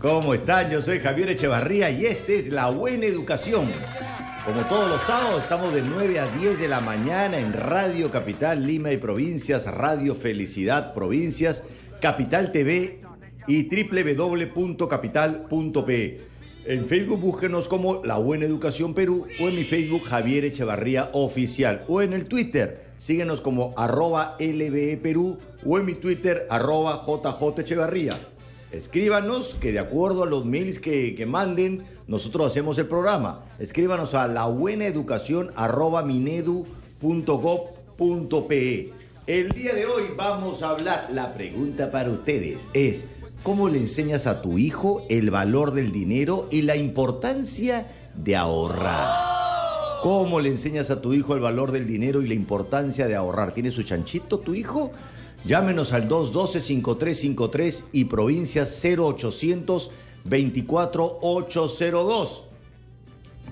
¿Cómo están? Yo soy Javier Echevarría y este es La Buena Educación. Como todos los sábados, estamos de 9 a 10 de la mañana en Radio Capital, Lima y Provincias, Radio Felicidad Provincias, Capital TV y www.capital.pe. En Facebook búsquenos como La Buena Educación Perú o en mi Facebook Javier Echevarría Oficial o en el Twitter. Síguenos como @LBE Perú o en mi Twitter @JJ Echevarría. Escríbanos que de acuerdo a los mails que manden, nosotros hacemos el programa. Escríbanos a labuenaeducacion@minedu.gov.pe. El día de hoy vamos a hablar, la pregunta para ustedes es, ¿cómo le enseñas a tu hijo el valor del dinero y la importancia de ahorrar? ¿Cómo le enseñas a tu hijo el valor del dinero y la importancia de ahorrar? ¿Tiene su chanchito tu hijo? Llámenos al 212-5353 y provincias 0800 24 802.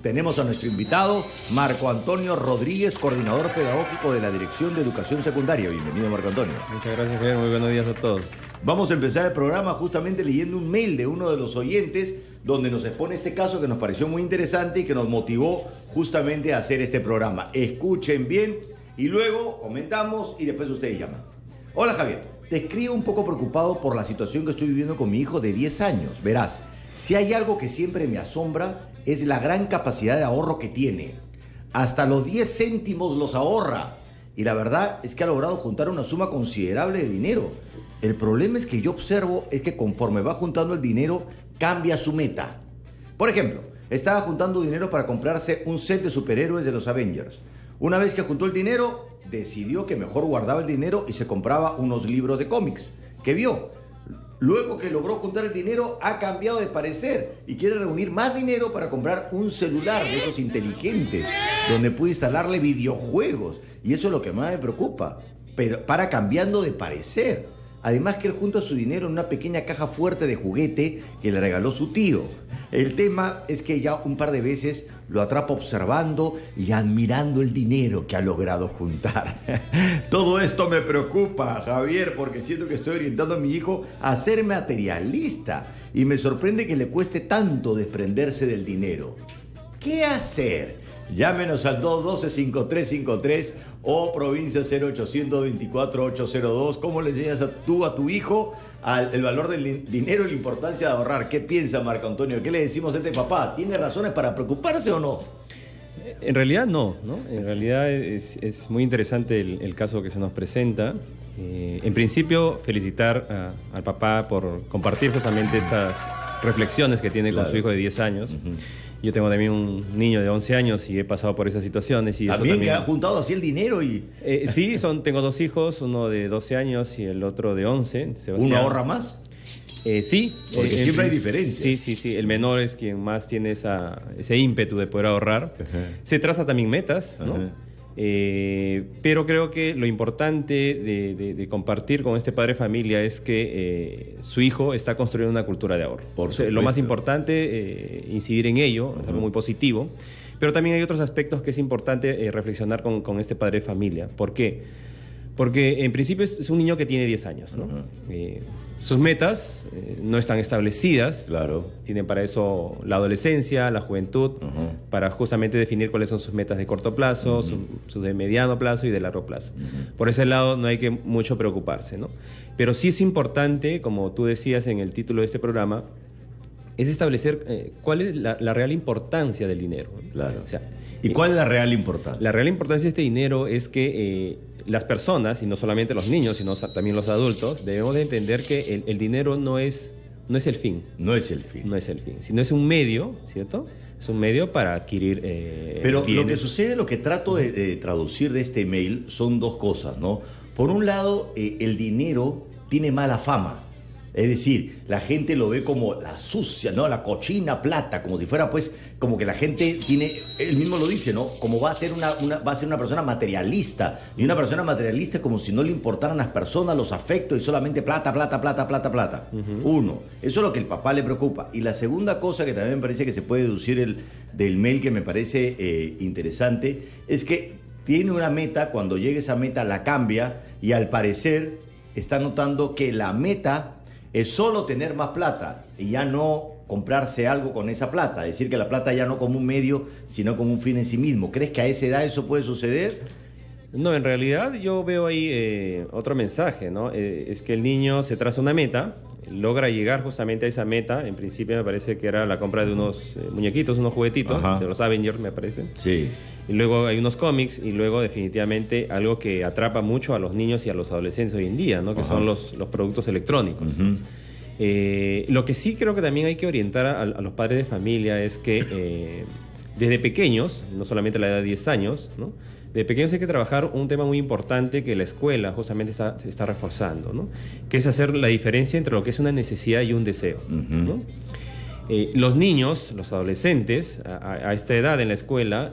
Tenemos a nuestro invitado, Marco Antonio Rodríguez, coordinador pedagógico de la Dirección de Educación Secundaria. Bienvenido, Marco Antonio. Muchas gracias, Javier. Muy buenos días a todos. Vamos a empezar el programa justamente leyendo un mail de uno de los oyentes donde nos expone este caso que nos pareció muy interesante y que nos motivó justamente a hacer este programa. Escuchen bien y luego comentamos y después ustedes llaman. Hola Javier, te escribo un poco preocupado por la situación que estoy viviendo con mi hijo de 10 años. Verás, si hay algo que siempre me asombra es la gran capacidad de ahorro que tiene. Hasta los 10 céntimos los ahorra. Y la verdad es que ha logrado juntar una suma considerable de dinero. El problema es que yo observo es que conforme va juntando el dinero, cambia su meta. Por ejemplo, estaba juntando dinero para comprarse un set de superhéroes de los Avengers. Una vez que juntó el dinero, decidió que mejor guardaba el dinero y se compraba unos libros de cómics que vio. Luego que logró juntar el dinero, ha cambiado de parecer y quiere reunir más dinero para comprar un celular de esos inteligentes, donde puede instalarle videojuegos. Y eso es lo que más me preocupa. Pero para cambiando de parecer. Además que él junta su dinero en una pequeña caja fuerte de juguete que le regaló su tío. El tema es que ya un par de veces lo atrapa observando y admirando el dinero que ha logrado juntar. Todo esto me preocupa, Javier, porque siento que estoy orientando a mi hijo a ser materialista y me sorprende que le cueste tanto desprenderse del dinero. ¿Qué hacer? Llámenos al 212-5353 o provincia 0800 24 802. ¿Cómo le enseñas a tu hijo el valor del dinero y la importancia de ahorrar? ¿Qué piensa Marco Antonio? ¿Qué le decimos a este papá? ¿Tiene razones para preocuparse o no? En realidad no. En realidad es muy interesante el caso que se nos presenta. En principio, felicitar al papá por compartir justamente estas reflexiones que tiene con su hijo de 10 años. Uh-huh. Yo tengo también un niño de 11 años y he pasado por esas situaciones. Y ¿También que ha juntado así el dinero? Sí, tengo dos hijos, uno de 12 años y el otro de 11. Sebastián. ¿Uno ahorra más? Sí. Porque siempre hay diferencias. Sí. El menor es quien más tiene ese ímpetu de poder ahorrar. Uh-huh. Se traza también metas, ¿no? Uh-huh. Pero creo que lo importante de compartir con este padre de familia es que su hijo está construyendo una cultura de ahorro. Lo más importante, incidir en ello, es algo muy positivo, pero también hay otros aspectos que es importante reflexionar con este padre de familia. ¿Por qué? Porque en principio es un niño que tiene 10 años, ¿no? Uh-huh. Sus metas no están establecidas. Claro. Tienen para eso la adolescencia, la juventud, uh-huh, para justamente definir cuáles son sus metas de corto plazo, uh-huh, sus de mediano plazo y de largo plazo. Uh-huh. Por ese lado no hay que mucho preocuparse, ¿no? Pero sí es importante, como tú decías en el título de este programa, es establecer cuál es la real importancia del dinero. Claro. O sea, ¿y cuál es la real importancia? La real importancia de este dinero es que las personas, y no solamente los niños, sino también los adultos, debemos de entender que el dinero no es el fin. No es el fin. No es el fin, sino es un medio, ¿cierto? Es un medio para adquirir Pero bienes. Lo que sucede, lo que trato de traducir de este email son dos cosas, ¿no? Por un lado, el dinero tiene mala fama. Es decir, la gente lo ve como la sucia, ¿no? La cochina plata, como si fuera, pues, como que la gente tiene, él mismo lo dice, ¿no? Como va a ser una persona materialista. Y una persona materialista es como si no le importaran las personas, los afectos y solamente plata. Uh-huh. Uno, eso es lo que el papá le preocupa. Y la segunda cosa que también me parece que se puede deducir del mail, que me parece interesante, es que tiene una meta, cuando llegue esa meta la cambia y al parecer está notando que la meta es solo tener más plata y ya no comprarse algo con esa plata, es decir, que la plata ya no como un medio, sino como un fin en sí mismo. ¿Crees que a esa edad eso puede suceder? No, en realidad yo veo ahí otro mensaje, ¿no? Es que el niño se traza una meta, logra llegar justamente a esa meta. En principio me parece que era la compra de unos muñequitos, unos juguetitos, Ajá. de los Avengers, me parece. Sí. Y luego hay unos cómics y luego definitivamente algo que atrapa mucho a los niños y a los adolescentes hoy en día, ¿no? Que Ajá. son los productos electrónicos. Ujú. Lo que sí creo que también hay que orientar a los padres de familia es que desde pequeños, no solamente a la edad de 10 años, ¿no? De pequeños hay que trabajar un tema muy importante que la escuela justamente está reforzando, ¿no? Que es hacer la diferencia entre lo que es una necesidad y un deseo, ¿no? Los niños, los adolescentes, a esta edad en la escuela,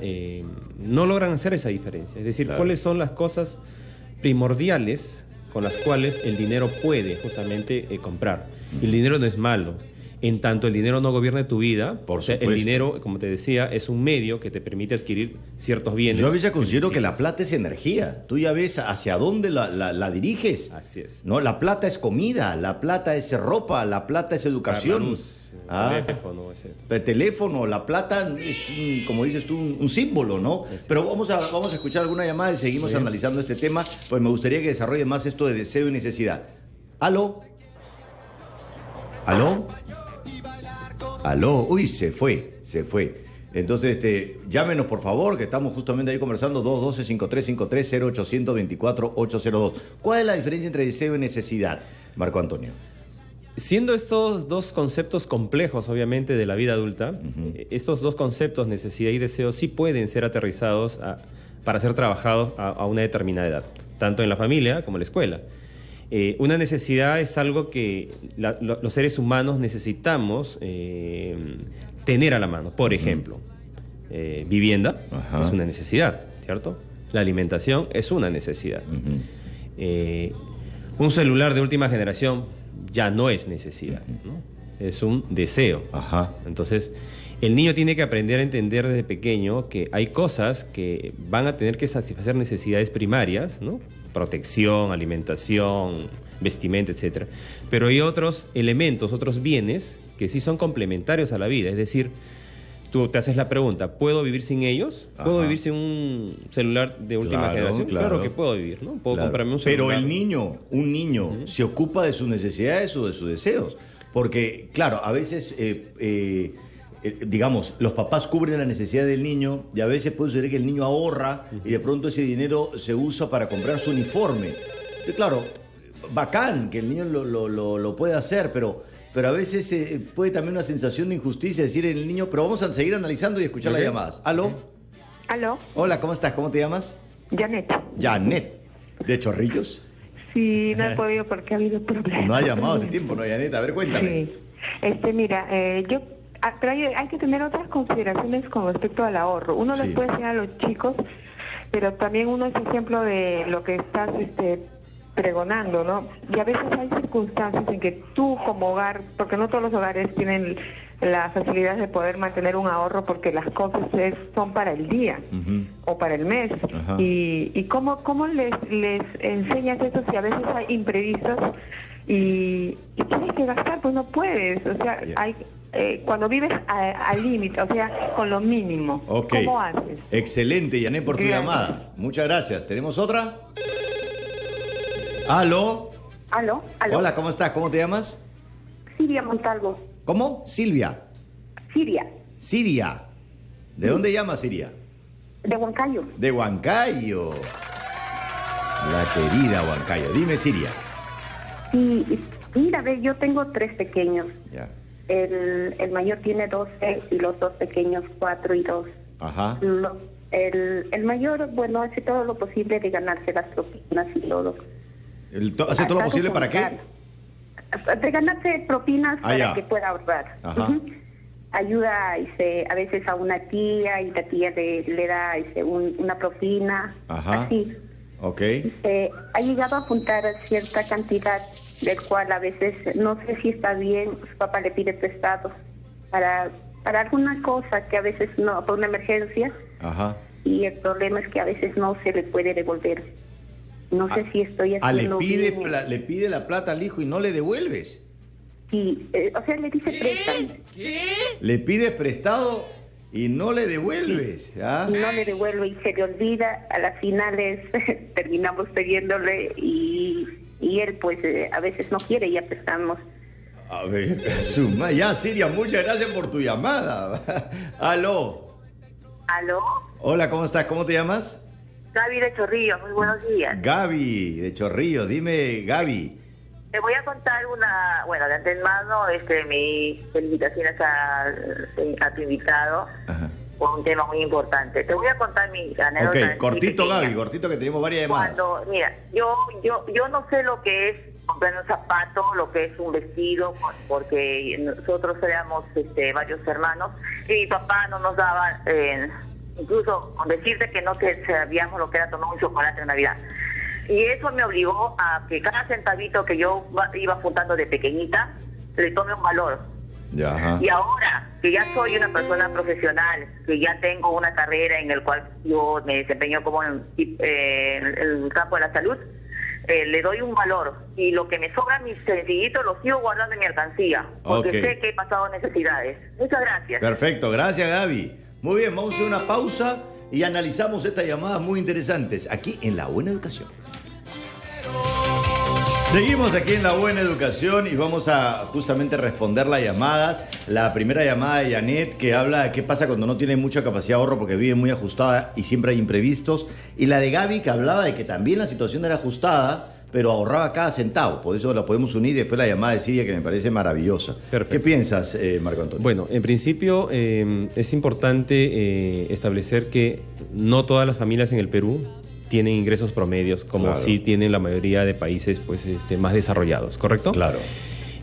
no logran hacer esa diferencia. Es decir, Claro. cuáles son las cosas primordiales con las cuales el dinero puede justamente comprar. Y el dinero no es malo. En tanto el dinero no gobierne tu vida, Por o sea, el supuesto. dinero, como te decía, es un medio que te permite adquirir ciertos bienes. Yo a veces considero que la necesitas. plata es energía. Tú ya ves hacia dónde la diriges. Así es. ¿No? La plata es comida, la plata es ropa, la plata es educación. La luz, Ah. teléfono, etc. El teléfono, la plata es, como dices tú, un símbolo, ¿no? Pero vamos a escuchar alguna llamada y seguimos analizando este tema, pues me gustaría que desarrolle más esto de deseo y necesidad. ¿Aló? ¿Aló? ¿Aló? Uy, se fue. Entonces, llámenos por favor, que estamos justamente ahí conversando, 212-5353-0824-802. ¿Cuál es la diferencia entre deseo y necesidad, Marco Antonio? Siendo estos dos conceptos complejos, obviamente, de la vida adulta, estos dos conceptos, necesidad y deseo, sí pueden ser aterrizados para ser trabajados a una determinada edad, tanto en la familia como en la escuela. Una necesidad es algo que los seres humanos necesitamos tener a la mano. Por ejemplo, vivienda Ajá. es una necesidad, ¿cierto? La alimentación es una necesidad. Un celular de última generación ya no es necesidad, ¿no? Es un deseo. Ajá. Entonces, el niño tiene que aprender a entender desde pequeño que hay cosas que van a tener que satisfacer necesidades primarias, ¿no? Protección, alimentación, vestimenta, etc. Pero hay otros elementos, otros bienes que sí son complementarios a la vida. Es decir, tú te haces la pregunta, ¿puedo vivir sin ellos? ¿Puedo Ajá. vivir sin un celular de última Claro, generación? claro. Claro que puedo vivir, ¿no? Puedo Claro. comprarme un celular. Pero un niño, se ocupa de sus necesidades o de sus deseos. Porque, claro, a veces, digamos, los papás cubren la necesidad del niño y a veces puede suceder que el niño ahorra y de pronto ese dinero se usa para comprar su uniforme. Y claro, bacán que el niño lo puede hacer, pero a veces puede también una sensación de injusticia decir el niño, pero vamos a seguir analizando y escuchar las llamadas. ¿Aló? ¿Aló? Hola, ¿cómo estás? ¿Cómo te llamas? Janet. Janet. ¿De Chorrillos? Sí, no he podido porque ha habido problemas. No ha llamado hace tiempo, ¿no, Janet? A ver, cuéntame. Sí. Mira, pero hay que tener otras consideraciones con respecto al ahorro. Uno Sí. les puede enseñar a los chicos, pero también uno es ejemplo de lo que estás pregonando, ¿no? Y a veces hay circunstancias en que tú como hogar, porque no todos los hogares tienen la facilidad de poder mantener un ahorro porque las cosas son para el día Ujú. o para el mes. Ajá. Y cómo les enseñas eso si a veces hay imprevistos y tienes que gastar, pues no puedes. O sea, Ya. hay cuando vives al límite, o sea, con lo mínimo. Ok. ¿Cómo haces? Excelente, Janet, por tu Gracias. llamada. Muchas gracias. ¿Tenemos otra? ¿Aló? ¿Aló? Hola, ¿cómo estás? ¿Cómo te llamas? Siria Montalvo. ¿Cómo? Silvia. Siria, Siria. ¿De dónde llamas, Siria? de Huancayo. De Huancayo. La querida Huancayo. Dime, Siria. Y mira, ve, yo tengo 3 pequeños. Ya. El mayor tiene 12 y los 2 pequeños 4 y 2. Ajá. El mayor, bueno, hace todo lo posible de ganarse las propinas y todo. ¿Hace todo lo Hasta posible para qué? juntar. De ganarse propinas para ya. que pueda ahorrar. Ajá. Ujú. Ayuda a veces a una tía y la tía le da una propina. Ajá. Así. Ok. Ha llegado a juntar cierta cantidad, del cual a veces no sé si está bien, su papá le pide prestado para alguna cosa que a veces no, por una emergencia, Ajá. y el problema es que a veces no se le puede devolver. No sé si estoy haciendo le bien. pide la plata al hijo y no le devuelves. Sí, o sea, le dice préstame. Le pides prestado y no le devuelves. ¿Ah? Y no le devuelve y se le olvida. A las finales terminamos pidiéndole y él pues a veces no quiere y ya prestamos. A ver, ya, Siria, muchas gracias por tu llamada. Aló. ¿Aló? Hola, ¿cómo estás? ¿Cómo te llamas? Gaby de Chorrillos, muy buenos días. Gaby, de Chorrillos. Dime, Gaby. Te voy a contar de antemano, mis felicitaciones a tu invitado. Ajá. Por un tema muy importante. Te voy a contar mi anécdota. Ok, cortito, Gaby, cortito, que tenemos varias llamadas. Mira, yo no sé lo que es comprar un zapato, lo que es un vestido, porque nosotros éramos varios hermanos y mi papá no nos daba, incluso con decirte que no sabíamos lo que era tomar un chocolate en Navidad. Y eso me obligó a que cada centavito que yo iba juntando de pequeñita le tome un valor. Ya. Y ahora que ya soy una persona profesional, que ya tengo una carrera en el cual yo me desempeño como en el campo de la salud, le doy un valor. Y lo que me sobra, mis sencillitos, los sigo guardando en mi alcancía, porque sé que he pasado necesidades. Muchas gracias. Perfecto, gracias, Gaby. Muy bien, vamos a hacer una pausa y analizamos estas llamadas muy interesantes aquí en La Buena Educación. Seguimos aquí en La Buena Educación y vamos a justamente responder las llamadas. La primera llamada de Janet, que habla de qué pasa cuando no tiene mucha capacidad de ahorro porque vive muy ajustada y siempre hay imprevistos. Y la de Gaby, que hablaba de que también la situación era ajustada, pero ahorraba cada centavo. Por eso la podemos unir. Y después la llamada de Siria, que me parece maravillosa. Perfecto. ¿Qué piensas, Marco Antonio? Bueno, en principio es importante establecer que no todas las familias en el Perú tienen ingresos promedios, como sí tienen la mayoría de países pues, más desarrollados, ¿correcto? Claro.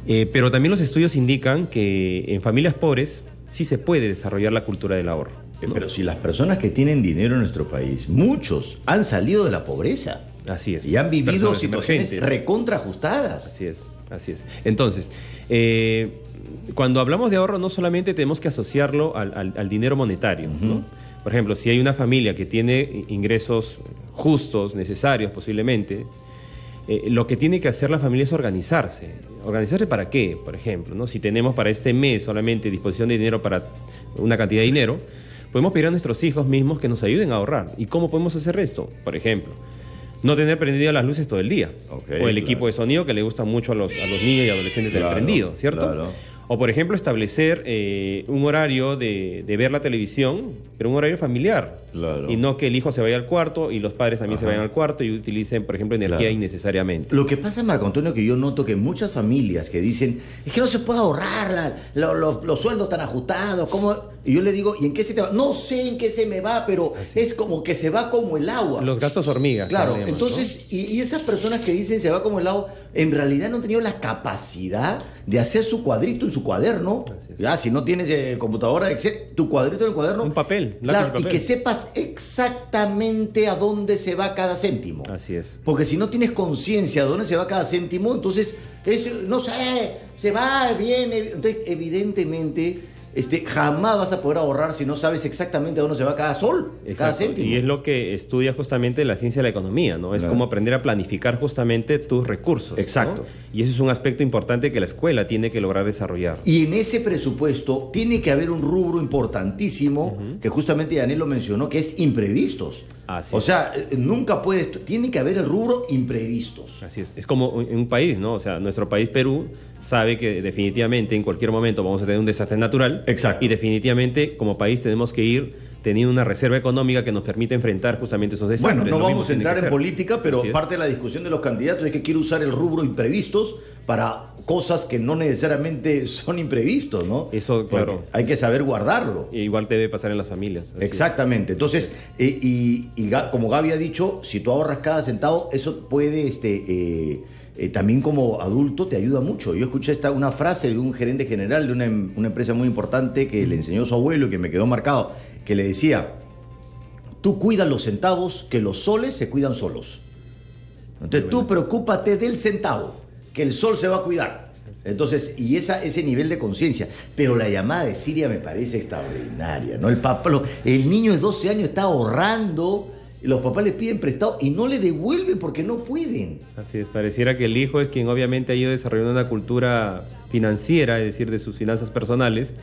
Pero también los estudios indican que en familias pobres sí se puede desarrollar la cultura del ahorro, ¿no? Pero si las personas que tienen dinero en nuestro país, muchos han salido de la pobreza. Así es. Y han vivido Personas situaciones emergentes. recontraajustadas. Así es, así es. Entonces, cuando hablamos de ahorro no solamente tenemos que asociarlo al dinero monetario, ¿no? Por ejemplo, si hay una familia que tiene ingresos justos, necesarios posiblemente, lo que tiene que hacer la familia es organizarse. ¿Organizarse para qué? Por ejemplo, ¿no? Si tenemos para este mes solamente disposición de dinero para una cantidad de dinero, podemos pedir a nuestros hijos mismos que nos ayuden a ahorrar. ¿Y cómo podemos hacer esto? Por ejemplo, no tener prendidas las luces todo el día. O el equipo de sonido que le gusta mucho a los niños y adolescentes tener prendido, ¿cierto? Claro. O, por ejemplo, establecer un horario de ver la televisión, pero un horario familiar. Claro. Y no que el hijo se vaya al cuarto y los padres también se vayan al cuarto y utilicen, por ejemplo, energía innecesariamente. Lo que pasa, Marco Antonio, que yo noto que muchas familias que dicen, es que no se puede ahorrar, los sueldos tan ajustados, ¿cómo? Y yo le digo, ¿y en qué se te va? No sé en qué se me va, pero es como que se va como el agua. Los gastos hormigas. Claro, tenemos, entonces, ¿no? y esas personas que dicen se va como el agua, en realidad no han tenido la capacidad de hacer su cuadrito en su cuaderno. Ya, si no tienes computadora, Excel, tu cuadrito en el cuaderno. Un papel, claro, papel. Y que sepas exactamente a dónde se va cada céntimo. Así es. Porque si no tienes conciencia de dónde se va cada céntimo, entonces, no sé, se va, viene. Entonces, evidentemente, jamás vas a poder ahorrar si no sabes exactamente a dónde se va cada sol, cada céntimo. Y es lo que estudia justamente la ciencia de la economía, ¿no? Es como aprender a planificar justamente tus recursos. Exacto. ¿no? Y ese es un aspecto importante que la escuela tiene que lograr desarrollar. Y en ese presupuesto tiene que haber un rubro importantísimo, que justamente Daniel lo mencionó, que es imprevistos. Así o sea, nunca tiene que haber el rubro imprevistos. Así es. Es como en un país, ¿no? O sea, nuestro país, Perú, sabe que definitivamente en cualquier momento vamos a tener un desastre natural. Exacto. Y definitivamente como país tenemos que ir teniendo una reserva económica que nos permite enfrentar justamente esos desastres. Bueno, no vamos a entrar en política, pero parte de la discusión de los candidatos es que quiere usar el rubro imprevistos para cosas que no necesariamente son imprevistos, ¿no? Eso, claro. Porque hay que saber guardarlo. Igual debe pasar en las familias. Exactamente. Entonces, como Gaby ha dicho, si tú ahorras cada centavo, eso puede, también como adulto te ayuda mucho. Yo escuché una frase de un gerente general de una empresa muy importante que le enseñó su abuelo y que me quedó marcado, que le decía, tú cuidas los centavos, que los soles se cuidan solos. Entonces tú preocúpate del centavo, que el sol se va a cuidar. Entonces, y ese nivel de conciencia. Pero la llamada de Siria me parece extraordinaria, ¿no? El niño de 12 años está ahorrando los papás les piden prestado y no le devuelven porque no pueden. Así es, pareciera que el hijo es quien obviamente ha ido desarrollando una cultura financiera, es decir, de sus finanzas personales,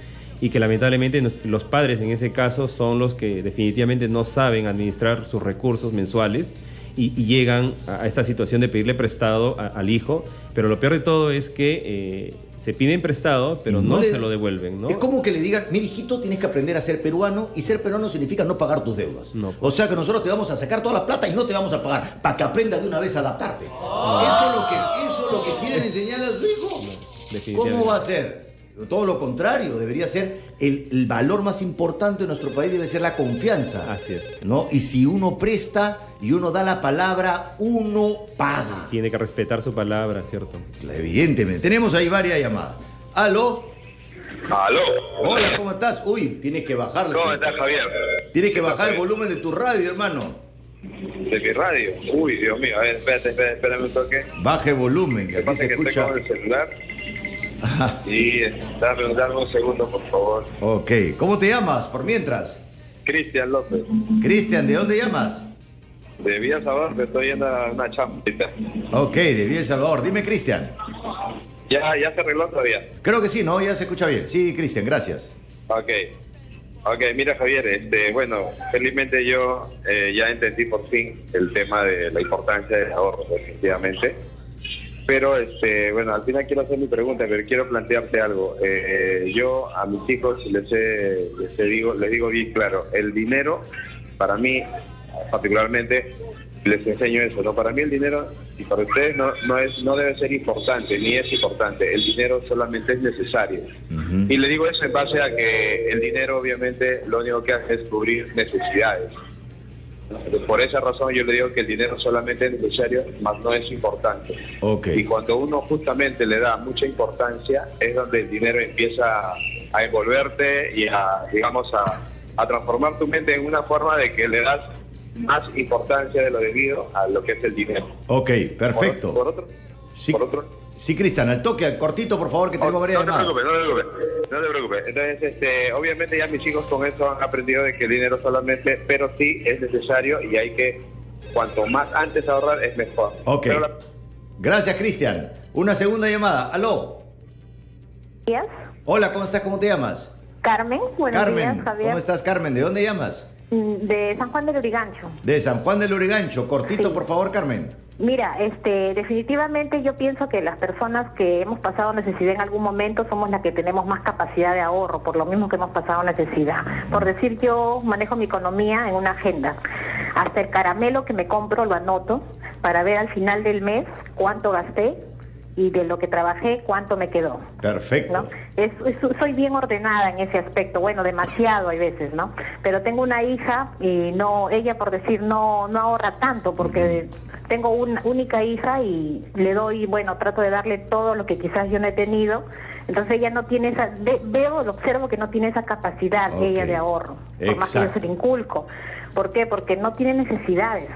y que lamentablemente los padres en ese caso son los que definitivamente no saben administrar sus recursos mensuales y llegan a esta situación de pedirle prestado al hijo, pero lo peor de todo es que se piden prestado, pero no se lo devuelven, ¿no? Es como que le digan, mira hijito, tienes que aprender a ser peruano, y ser peruano significa no pagar tus deudas. No. O sea que nosotros te vamos a sacar toda la plata y no te vamos a pagar, para que aprendas de una vez a adaptarte. Eso es lo que quieren enseñarle a su hijo. ¿Cómo va a ser? Todo lo contrario, debería ser el valor más importante de nuestro país, debe ser la confianza. Así es. ¿No? Y si uno presta y uno da la palabra, uno paga. Tiene que respetar su palabra, ¿cierto? Evidentemente. Tenemos ahí varias llamadas. ¿Aló? Aló. Hola, ¿cómo estás? Uy, tienes que bajarle. ¿Cómo estás, Javier? Tienes que bajar el volumen de tu radio, hermano. ¿De qué radio? Uy, Dios mío. A ver, espérame un toque. Baje volumen, que Lo que aquí pasa se es que escucha. tengo el celular. Ajá. Y dame un segundo, por favor. Ok, ¿cómo te llamas por mientras? Cristian López. Cristian, ¿de dónde llamas? De Villa Sabor, te estoy yendo a una champita. Ok, de Villa El Salvador. Dime, Cristian. ¿Ya se arregló todavía? Creo que sí, ¿no? Ya se escucha bien. Sí, Cristian, gracias. Ok, mira, Javier, bueno, felizmente yo ya entendí por fin el tema de la importancia del ahorro, definitivamente. Pero, bueno, al final quiero hacer mi pregunta, pero quiero plantearte algo. Yo a mis hijos les digo bien claro, el dinero, para mí, particularmente, les enseño eso, ¿no? Para mí el dinero, y para ustedes no debe ser importante, ni es importante. El dinero solamente es necesario. Uh-huh. Y le digo eso en base a que el dinero, obviamente, lo único que hace es cubrir necesidades. Por esa razón yo le digo que el dinero solamente es necesario, mas no es importante. Okay. Y cuando uno justamente le da mucha importancia, es donde el dinero empieza a envolverte y a transformar tu mente en una forma de que le das más importancia de lo debido a lo que es el dinero. Ok, perfecto. Por otro. Sí, Cristian, al toque, al cortito, por favor, que tenemos varias llamadas. No te preocupes. Entonces, obviamente ya mis hijos con eso han aprendido de que el dinero solamente, pero sí es necesario y hay que, cuanto más antes ahorrar es mejor. Ok. Gracias, Cristian. Una segunda llamada. ¿Aló? Días. Hola, ¿cómo estás? ¿Cómo te llamas? Carmen, buenos Carmen, días, Javier. ¿cómo estás, Carmen? ¿De dónde llamas? De San Juan del Urigancho. De San Juan del Urigancho. Cortito, Sí. por favor, Carmen. Mira, definitivamente yo pienso que las personas que hemos pasado necesidad en algún momento somos las que tenemos más capacidad de ahorro, por lo mismo que hemos pasado necesidad. Por decir, yo manejo mi economía en una agenda. Hasta el caramelo que me compro lo anoto para ver al final del mes cuánto gasté y de lo que trabajé cuánto me quedó. Perfecto. ¿No? Soy bien ordenada en ese aspecto, bueno, demasiado hay veces, ¿no? Pero tengo una hija y ella por decir no ahorra tanto porque tengo una única hija y le doy, bueno, trato de darle todo lo que quizás yo no he tenido. Entonces ella no tiene observo que no tiene esa capacidad ella de ahorro, por más que yo se le inculco. ¿Por qué? Porque no tiene necesidades.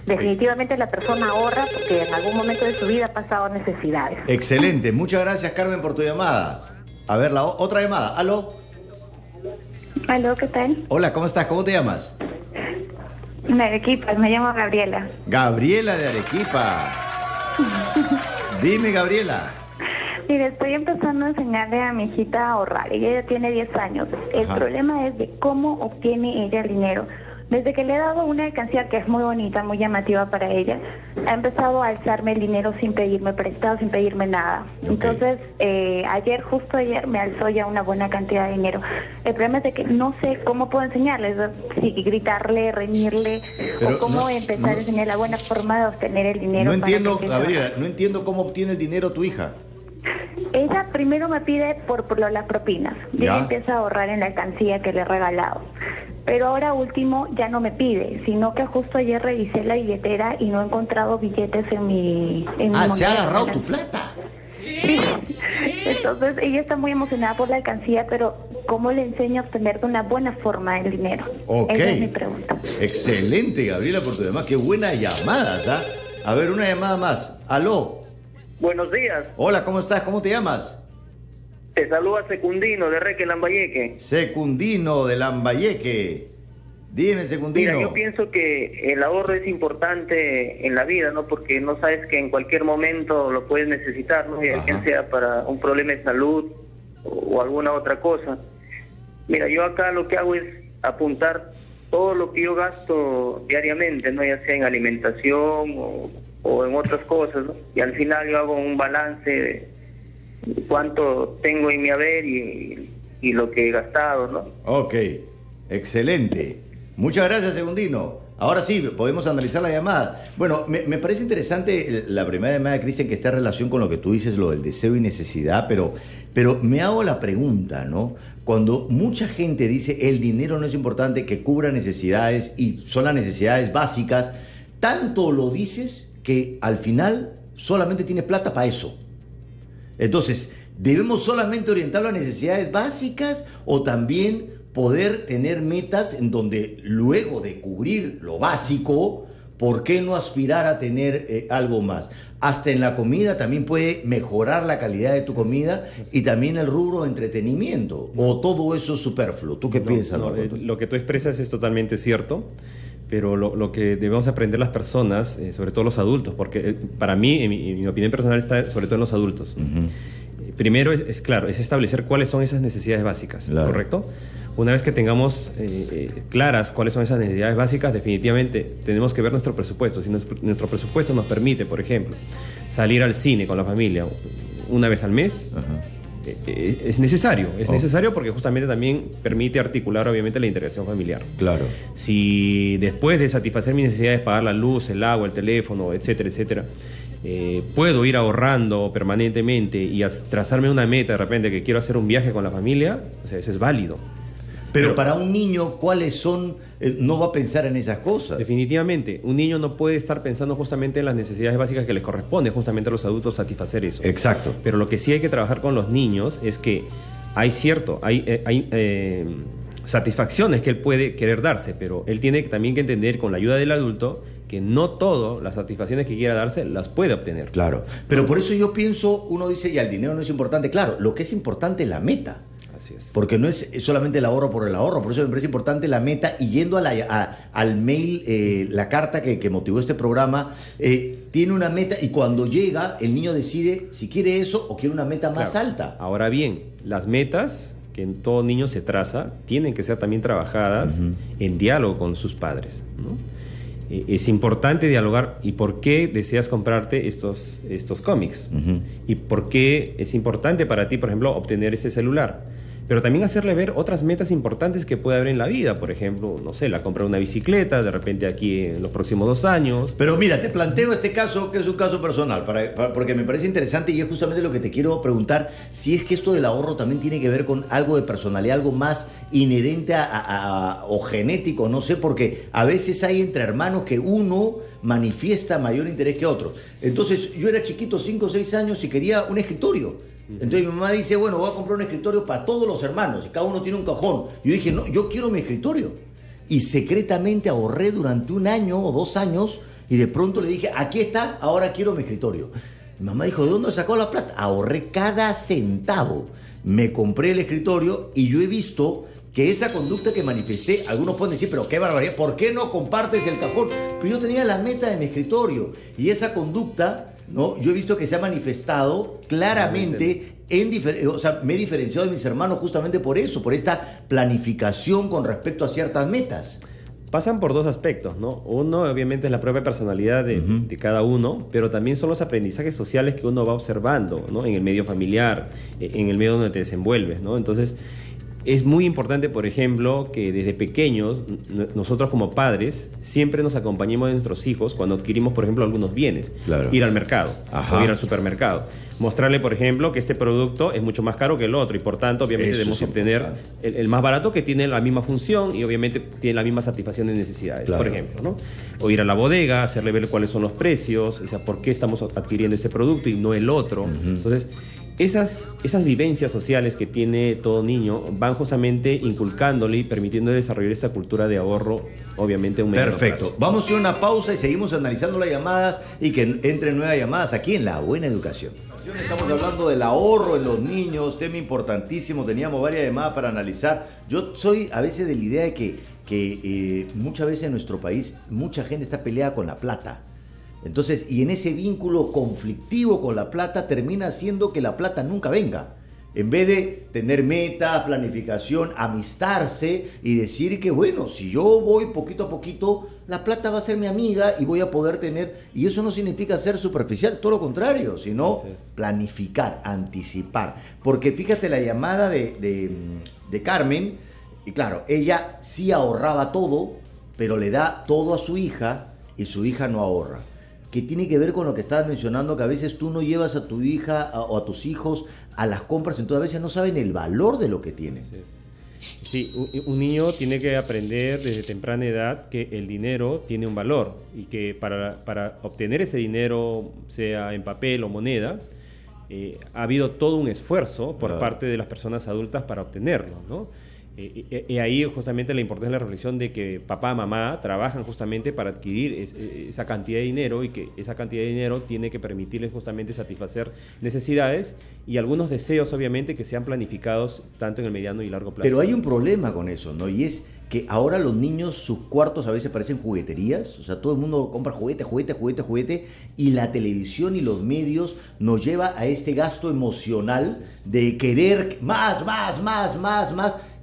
Definitivamente la persona ahorra porque en algún momento de su vida ha pasado necesidades. Excelente. Muchas gracias, Carmen, por tu llamada. A ver, otra llamada. ¿Aló? Aló, ¿qué tal? Hola, ¿cómo estás? ¿Cómo te llamas? De Arequipa, me llamo Gabriela. Gabriela de Arequipa. Dime, Gabriela. Mire, estoy empezando a enseñarle a mi hijita a ahorrar. Ella ya tiene 10 años. El problema es de cómo obtiene ella el dinero. Desde que le he dado una alcancía que es muy bonita, muy llamativa para ella, ha empezado a alzarme el dinero sin pedirme prestado, sin pedirme nada. Entonces, justo ayer, me alzó ya una buena cantidad de dinero. El problema es de que no sé cómo puedo enseñarle, si gritarle, reñirle, o cómo empezar a enseñar la buena forma de obtener el dinero. No entiendo, Gabriela, no entiendo cómo obtiene el dinero tu hija. Ella primero me pide por las propinas. Y ella empieza a ahorrar en la alcancía que le he regalado. Pero ahora último ya no me pide, sino que justo ayer revisé la billetera y no he encontrado billetes en mi ¿se ha agarrado tu plata? Sí. Entonces ella está muy emocionada por la alcancía, pero ¿cómo le enseño a obtener de una buena forma el dinero? Ok. Esa es mi pregunta. Excelente, Gabriela, por tu demás. Qué buena llamada, ¿ah? A ver, una llamada más. ¿Aló? Buenos días. Hola, ¿cómo estás? ¿Cómo te llamas? Te saluda Secundino de Reque, Lambayeque. Secundino de Lambayeque. Dime, Secundino. Mira, yo pienso que el ahorro es importante en la vida, ¿no? Porque no sabes que en cualquier momento lo puedes necesitar, ¿no? Ya sea para un problema de salud o alguna otra cosa. Mira, yo acá lo que hago es apuntar todo lo que yo gasto diariamente, ¿no? Ya sea en alimentación o en otras cosas, ¿no? Y al final yo hago un balance de cuánto tengo en mi haber y lo que he gastado, ¿no? Ok, excelente. Muchas gracias, Secundino. Ahora sí, podemos analizar la llamada. Bueno, me parece interesante la primera llamada de Cristian, que está en relación con lo que tú dices, lo del deseo y necesidad, pero me hago la pregunta, ¿no? Cuando mucha gente dice el dinero no es importante, que cubra necesidades y son las necesidades básicas, tanto lo dices que al final solamente tienes plata para eso. Entonces, ¿debemos solamente orientarlo a necesidades básicas o también poder tener metas en donde luego de cubrir lo básico, ¿por qué no aspirar a tener algo más? Hasta en la comida también puede mejorar la calidad de tu comida y también el rubro de entretenimiento. ¿O todo eso es superfluo? ¿Tú qué piensas? Lo que tú expresas es totalmente cierto, pero lo que debemos aprender las personas, sobre todo los adultos, porque para mí, en mi opinión personal, está sobre todo en los adultos. Primero es claro, es establecer cuáles son esas necesidades básicas, ¿correcto? Una vez que tengamos claras cuáles son esas necesidades básicas, definitivamente tenemos que ver nuestro presupuesto. Si nuestro presupuesto nos permite, por ejemplo, salir al cine con la familia una vez al mes, es necesario. Es necesario porque justamente también permite articular, obviamente, la integración familiar. Claro. Si después de satisfacer mis necesidades, pagar la luz, el agua, el teléfono, etcétera, etcétera, puedo ir ahorrando permanentemente y trazarme una meta de repente que quiero hacer un viaje con la familia, o sea, eso es válido. Pero para un niño, ¿cuáles son? No va a pensar en esas cosas. Definitivamente. Un niño no puede estar pensando justamente en las necesidades básicas que les corresponde justamente a los adultos satisfacer eso. Exacto. Pero lo que sí hay que trabajar con los niños es que hay satisfacciones que él puede querer darse, pero él tiene también que entender con la ayuda del adulto que no todas las satisfacciones que quiera darse las puede obtener. Claro. Pero por eso yo pienso, uno dice, ya el dinero no es importante. Claro, lo que es importante es la meta. Porque no es solamente el ahorro por el ahorro, por eso me parece importante la meta. Y yendo al mail, la carta que motivó este programa, tiene una meta y cuando llega el niño decide si quiere eso o quiere una meta más alta. Ahora bien, las metas que en todo niño se traza tienen que ser también trabajadas en diálogo con sus padres, ¿no? Es importante dialogar y por qué deseas comprarte estos cómics y por qué es importante para ti, por ejemplo, obtener ese celular. Pero también hacerle ver otras metas importantes que puede haber en la vida. Por ejemplo, no sé, la compra de una bicicleta, de repente aquí en los próximos 2 años. Pero mira, te planteo este caso, que es un caso personal, porque me parece interesante y es justamente lo que te quiero preguntar, si es que esto del ahorro también tiene que ver con algo de personalidad, algo más inherente o genético, no sé, porque a veces hay entre hermanos que uno manifiesta mayor interés que otro. Entonces, yo era chiquito, 5 o 6 años, y quería un escritorio. Entonces mi mamá dice, bueno, voy a comprar un escritorio para todos los hermanos y cada uno tiene un cajón. Yo dije, no, yo quiero mi escritorio. Y secretamente ahorré durante 1 año o 2 años y de pronto le dije, aquí está, ahora quiero mi escritorio. Mi mamá dijo, ¿de dónde sacó la plata? Ahorré cada centavo. Me compré el escritorio y yo he visto que esa conducta que manifesté, algunos pueden decir, pero qué barbaridad, ¿por qué no compartes el cajón? Pero yo tenía la meta de mi escritorio y esa conducta, ¿no? Yo he visto que se ha manifestado claramente o sea, me he diferenciado de mis hermanos justamente por eso, por esta planificación con respecto a ciertas metas. Pasan por 2 aspectos, ¿no? Uno, obviamente, es la propia personalidad de cada uno, pero también son los aprendizajes sociales que uno va observando, ¿no? En el medio familiar, en el medio donde te desenvuelves, ¿no? Entonces, es muy importante, por ejemplo, que desde pequeños, nosotros como padres, siempre nos acompañemos de nuestros hijos cuando adquirimos, por ejemplo, algunos bienes. Claro. Ir al mercado, o ir al supermercado. Mostrarle, por ejemplo, que este producto es mucho más caro que el otro y, por tanto, obviamente debemos obtener el más barato, que tiene la misma función y, obviamente, tiene la misma satisfacción de necesidades, por ejemplo, ¿no? O ir a la bodega, hacerle ver cuáles son los precios, o sea, por qué estamos adquiriendo este producto y no el otro. Entonces, esas vivencias sociales que tiene todo niño van justamente inculcándole y permitiéndole desarrollar esa cultura de ahorro, obviamente, un mediano Perfecto. plazo. Vamos a hacer una pausa y seguimos analizando las llamadas y que entren nuevas llamadas aquí en La Buena Educación. Estamos hablando del ahorro en los niños, tema importantísimo. Teníamos varias llamadas para analizar. Yo soy a veces de la idea de que muchas veces en nuestro país mucha gente está peleada con la plata. Entonces, y en ese vínculo conflictivo con la plata termina haciendo que la plata nunca venga. En vez de tener metas, planificación, amistarse y decir que, bueno, si yo voy poquito a poquito, la plata va a ser mi amiga y voy a poder tener... Y eso no significa ser superficial, todo lo contrario, sino planificar, anticipar. Porque fíjate la llamada de Carmen, y claro, ella sí ahorraba todo, pero le da todo a su hija y su hija no ahorra. Que tiene que ver con lo que estabas mencionando, que a veces tú no llevas a tu hija o a tus hijos a las compras, entonces a veces no saben el valor de lo que tienen. Sí, un niño tiene que aprender desde temprana edad que el dinero tiene un valor y que para obtener ese dinero, sea en papel o moneda, ha habido todo un esfuerzo por parte de las personas adultas para obtenerlo, ¿no? Y ahí justamente la importancia de la reflexión de que papá, mamá trabajan justamente para adquirir esa cantidad de dinero y que esa cantidad de dinero tiene que permitirles justamente satisfacer necesidades y algunos deseos obviamente que sean planificados tanto en el mediano y largo plazo. Pero hay un problema con eso, ¿no? Y es que ahora los niños, sus cuartos a veces parecen jugueterías, o sea, todo el mundo compra juguete, y la televisión y los medios nos lleva a este gasto emocional de querer más,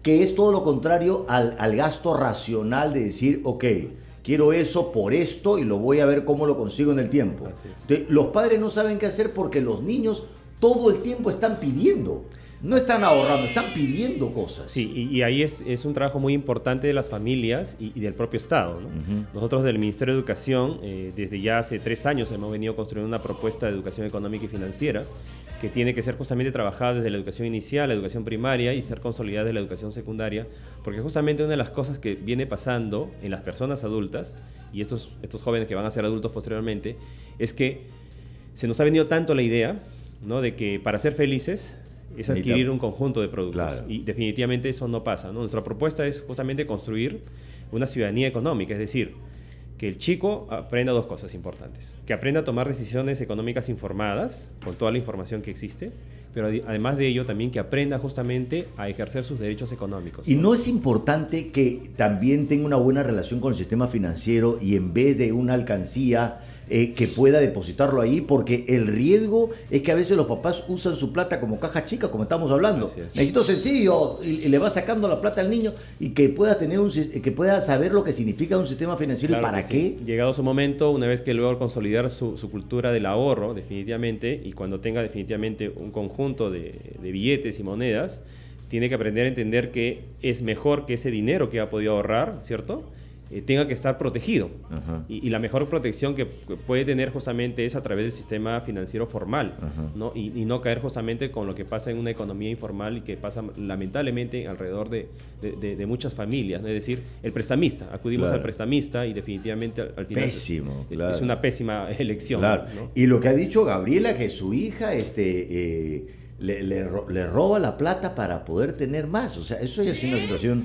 que es todo lo contrario al gasto racional de decir, ok, quiero eso por esto y lo voy a ver cómo lo consigo en el tiempo. Entonces, los padres no saben qué hacer porque los niños todo el tiempo están pidiendo. No están ahorrando, están pidiendo cosas. Sí, y ahí es un trabajo muy importante de las familias y del propio Estado, ¿no? Nosotros del Ministerio de Educación, desde ya hace 3 años hemos venido construyendo una propuesta de educación económica y financiera que tiene que ser justamente trabajada desde la educación inicial, la educación primaria y ser consolidada desde la educación secundaria, porque justamente una de las cosas que viene pasando en las personas adultas, y estos jóvenes que van a ser adultos posteriormente, es que se nos ha venido tanto la idea, ¿no?, de que para ser felices es adquirir un conjunto de productos. Claro. Y definitivamente eso no pasa, ¿no? Nuestra propuesta es justamente construir una ciudadanía económica, es decir, que el chico aprenda 2 cosas importantes. Que aprenda a tomar decisiones económicas informadas, con toda la información que existe, pero además de ello también que aprenda justamente a ejercer sus derechos económicos. Y no es importante que también tenga una buena relación con el sistema financiero y en vez de una alcancía que pueda depositarlo ahí, porque el riesgo es que a veces los papás usan su plata como caja chica, como estamos hablando. Necesito sencillo y le va sacando la plata al niño y que pueda que pueda saber lo que significa un sistema financiero, claro, y para qué. Sí. Llegado su momento, una vez que luego consolidar su cultura del ahorro, definitivamente, y cuando tenga definitivamente un conjunto de billetes y monedas, tiene que aprender a entender que es mejor que ese dinero que ha podido ahorrar, ¿cierto?, tenga que estar protegido. Y la mejor protección que puede tener justamente es a través del sistema financiero formal, ¿no? Y no caer justamente con lo que pasa en una economía informal y que pasa lamentablemente alrededor de muchas familias, ¿no? Es decir, el prestamista, acudimos al prestamista y definitivamente al final pésimo, es una pésima elección, ¿no? Y lo que ha dicho Gabriela, que su hija le roba la plata para poder tener más, o sea, eso ya es una situación...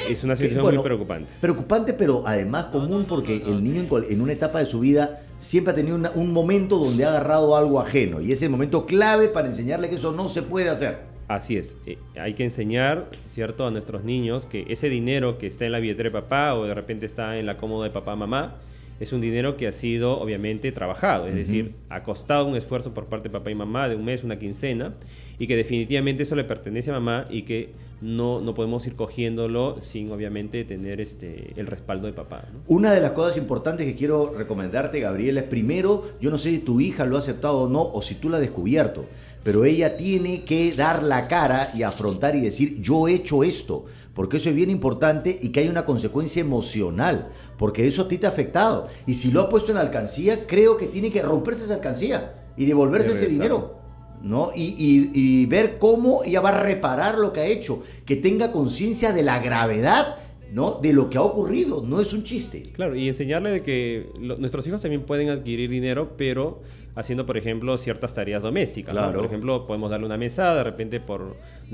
Es una situación muy preocupante. Preocupante, pero además común, porque el niño en una etapa de su vida siempre ha tenido un momento donde ha agarrado algo ajeno, y ese momento clave para enseñarle que eso no se puede hacer. Así es, hay que enseñar, ¿cierto?, a nuestros niños que ese dinero que está en la billetera de papá o de repente está en la cómoda de papá, mamá, es un dinero que ha sido obviamente trabajado, es decir, ha costado un esfuerzo por parte de papá y mamá de un mes, una quincena, y que definitivamente eso le pertenece a mamá y que no podemos ir cogiéndolo sin obviamente tener el respaldo de papá, ¿no? Una de las cosas importantes que quiero recomendarte, Gabriela, es primero, yo no sé si tu hija lo ha aceptado o no, o si tú la has descubierto, pero ella tiene que dar la cara y afrontar y decir, yo he hecho esto, porque eso es bien importante y que hay una consecuencia emocional, porque eso a ti te ha afectado. Y si lo ha puesto en alcancía, creo que tiene que romperse esa alcancía y devolverse ese dinero, ¿no? Y ver cómo ella va a reparar lo que ha hecho, que tenga conciencia de la gravedad, ¿no?, de lo que ha ocurrido, no es un chiste. Claro, y enseñarle de que nuestros hijos también pueden adquirir dinero, pero haciendo, por ejemplo, ciertas tareas domésticas, Claro. ¿no? Por ejemplo, podemos darle una mesada, de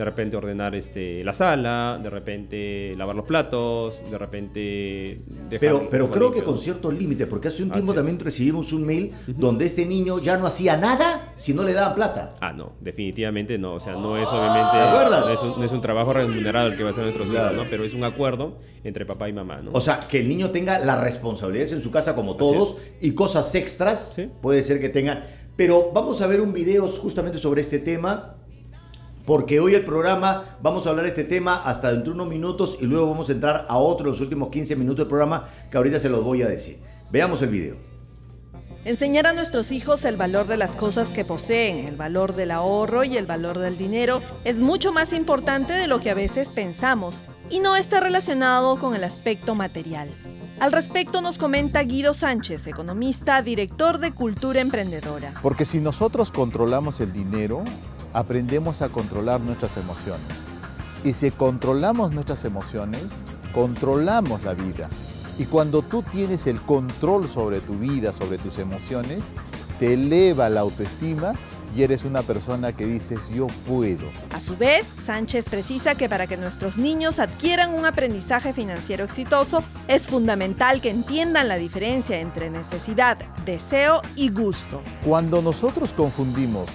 repente ordenar la sala, de repente lavar los platos, de repente dejar Pero un poco creo que limpio. con ciertos límites, porque hace un tiempo Así es. también recibimos un mail donde este niño ya no hacía nada si no le daban plata. Ah, no, definitivamente no. O sea, no es obviamente... ¿Te acuerdas? No es un trabajo remunerado el que va a hacer nuestros Claro. hijos, ¿no? Pero es un acuerdo entre papá y mamá, ¿no? O sea, que el niño tenga las responsabilidades en su casa como todos y cosas extras Sí. puede ser que tengan. Pero vamos a ver un video justamente sobre este tema, porque hoy el programa vamos a hablar de este tema hasta dentro de unos minutos y luego vamos a entrar a otro, los últimos 15 minutos del programa, que ahorita se los voy a decir. Veamos el video. Enseñar a nuestros hijos el valor de las cosas que poseen, el valor del ahorro y el valor del dinero es mucho más importante de lo que a veces pensamos y no está relacionado con el aspecto material. Al respecto nos comenta Guido Sánchez, economista, director de Cultura Emprendedora. Porque si nosotros controlamos el dinero, aprendemos a controlar nuestras emociones. Y si controlamos nuestras emociones, controlamos la vida. Y cuando tú tienes el control sobre tu vida, sobre tus emociones, te eleva la autoestima y eres una persona que dices, yo puedo. A su vez, Sánchez precisa que para que nuestros niños adquieran un aprendizaje financiero exitoso, es fundamental que entiendan la diferencia entre necesidad, deseo y gusto. Cuando nosotros confundimos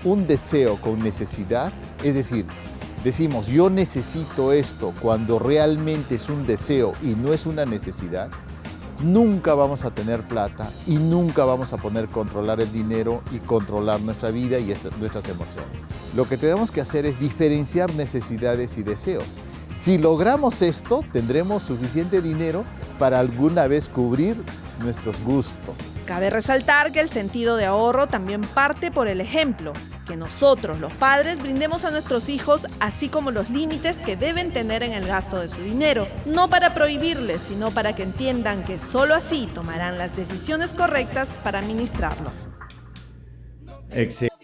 un deseo con necesidad, es decir, decimos yo necesito esto cuando realmente es un deseo y no es una necesidad, nunca vamos a tener plata y nunca vamos a poder controlar el dinero y controlar nuestra vida y nuestras emociones. Lo que tenemos que hacer es diferenciar necesidades y deseos. Si logramos esto, tendremos suficiente dinero para alguna vez cubrir nuestros gustos. Cabe resaltar que el sentido de ahorro también parte por el ejemplo, que nosotros, los padres, brindemos a nuestros hijos, así como los límites que deben tener en el gasto de su dinero, no para prohibirles, sino para que entiendan que solo así tomarán las decisiones correctas para administrarlo. Excelente.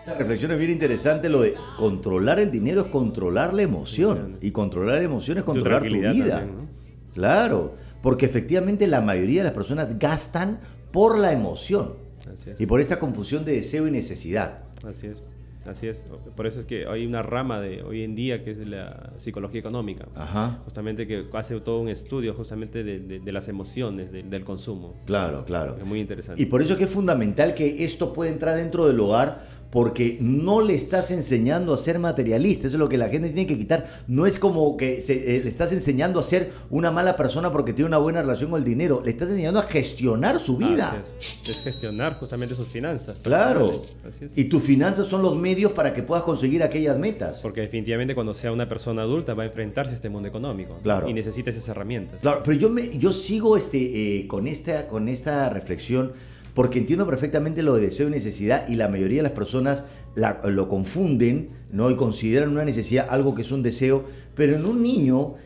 Esta reflexión es bien interesante, lo de controlar el dinero es controlar la emoción, y controlar la emoción es controlar tu tranquilidad vida. también, ¿no? Claro, porque efectivamente la mayoría de las personas gastan por la emoción Así es. y por esta confusión de deseo y necesidad. Así es. Así es. Por eso es que hay una rama de hoy en día que es la psicología económica. Ajá. Justamente que hace todo un estudio justamente de las emociones, del consumo. Claro, claro. Es muy interesante. Y por eso que es fundamental que esto pueda entrar dentro del hogar, porque no le estás enseñando a ser materialista. Eso es lo que la gente tiene que quitar. No es como que le estás enseñando a ser una mala persona porque tiene una buena relación con el dinero. Le estás enseñando a gestionar su vida. Así es gestionar justamente sus finanzas. Claro. Así es. Y tus finanzas son los medios para que puedas conseguir aquellas metas. Porque definitivamente cuando sea una persona adulta va a enfrentarse a este mundo económico. Claro. Y necesita esas herramientas. Claro, pero yo sigo con esta reflexión, porque entiendo perfectamente lo de deseo y necesidad, y la mayoría de las personas lo confunden, ¿no? Y consideran una necesidad algo que es un deseo, pero en un niño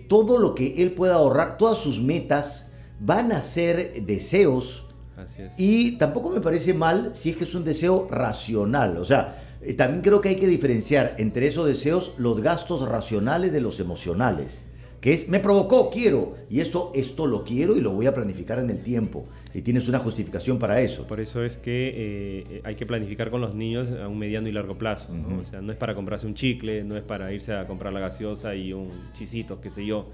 todo lo que él pueda ahorrar, todas sus metas van a ser deseos. Así es. Y tampoco me parece mal si es que es un deseo racional. O sea, también creo que hay que diferenciar entre esos deseos los gastos racionales de los emocionales. Que es, me provocó, quiero, y esto lo quiero y lo voy a planificar en el tiempo. Y tienes una justificación para eso. Por eso es que hay que planificar con los niños a un mediano y largo plazo, ¿no? O sea, no es para comprarse un chicle, no es para irse a comprar la gaseosa y un chisito, qué sé yo.